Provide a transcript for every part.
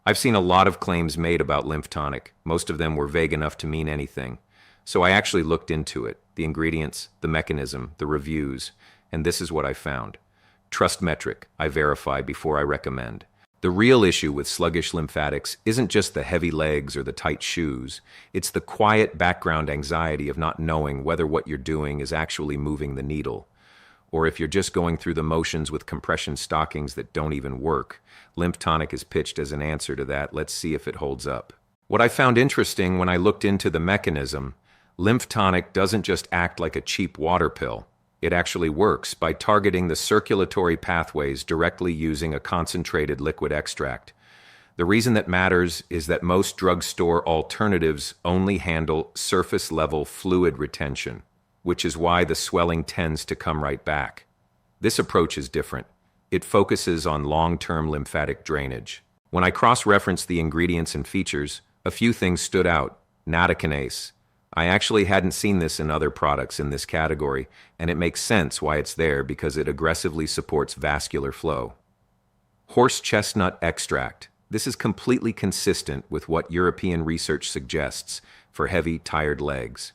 I've seen a lot of claims made about Lymph Tonic. Most of them were vague enough to mean anything. So I actually looked into it, the ingredients, the mechanism, the reviews, and this is what I found. TrustMetric, I verify before I recommend. The real issue with sluggish lymphatics isn't just the heavy legs or the tight shoes, it's the quiet background anxiety of not knowing whether what you're doing is actually moving the needle. Or if you're just going through the motions with compression stockings that don't even work. Lymph Tonic is pitched as an answer to that. Let's see if it holds up. What I found interesting when I looked into the mechanism, Lymph Tonic doesn't just act like a cheap water pill. It actually works by targeting the circulatory pathways directly using a concentrated liquid extract. The reason that matters is that most drugstore alternatives only handle surface-level fluid retention, which is why the swelling tends to come right back. This approach is different. It focuses on long-term lymphatic drainage. When I cross-referenced the ingredients and features, a few things stood out. Nattokinase. I actually hadn't seen this in other products in this category, and it makes sense why it's there because it aggressively supports vascular flow. Horse chestnut extract. This is completely consistent with what European research suggests for heavy, tired legs.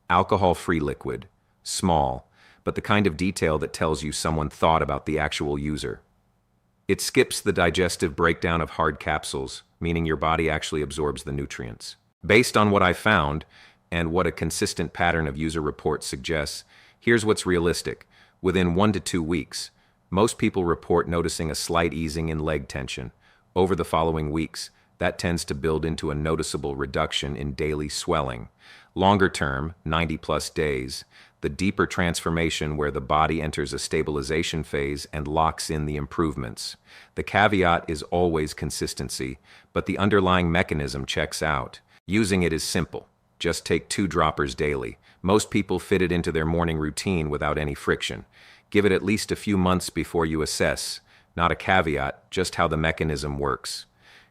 Alcohol-free liquid. Small, but the kind of detail that tells you someone thought about the actual user. It skips the digestive breakdown of hard capsules, meaning your body actually absorbs the nutrients. Based on what I found, and what a consistent pattern of user reports suggests, here's what's realistic. Within 1 to 2 weeks, most people report noticing a slight easing in leg tension. Over the following weeks, that tends to build into a noticeable reduction in daily swelling. Longer term, 90+ days, the deeper transformation where the body enters a stabilization phase and locks in the improvements. The caveat is always consistency, but the underlying mechanism checks out. Using it is simple. Just take 2 droppers daily. Most people fit it into their morning routine without any friction. Give it at least a few months before you assess. Not a caveat, just how the mechanism works.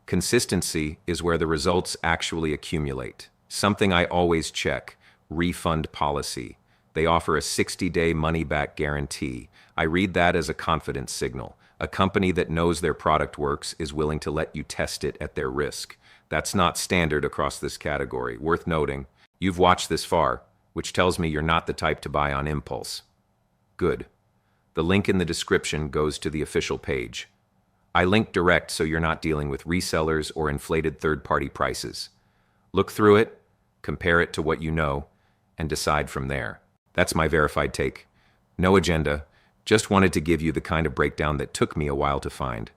Consistency is where the results actually accumulate. Something I always check, refund policy. They offer a 60-day money-back guarantee. I read that as a confidence signal. A company that knows their product works is willing to let you test it at their risk. That's not standard across this category. Worth noting, you've watched this far, which tells me you're not the type to buy on impulse. Good. The link in the description goes to the official page. I link direct so you're not dealing with resellers or inflated third-party prices. Look through it, compare it to what you know, and decide from there. That's my verified take. No agenda, just wanted to give you the kind of breakdown that took me a while to find.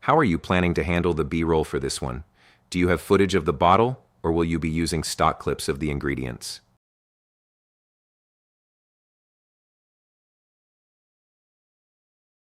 How are you planning to handle the B-roll for this one? Do you have footage of the bottle, or will you be using stock clips of the ingredients?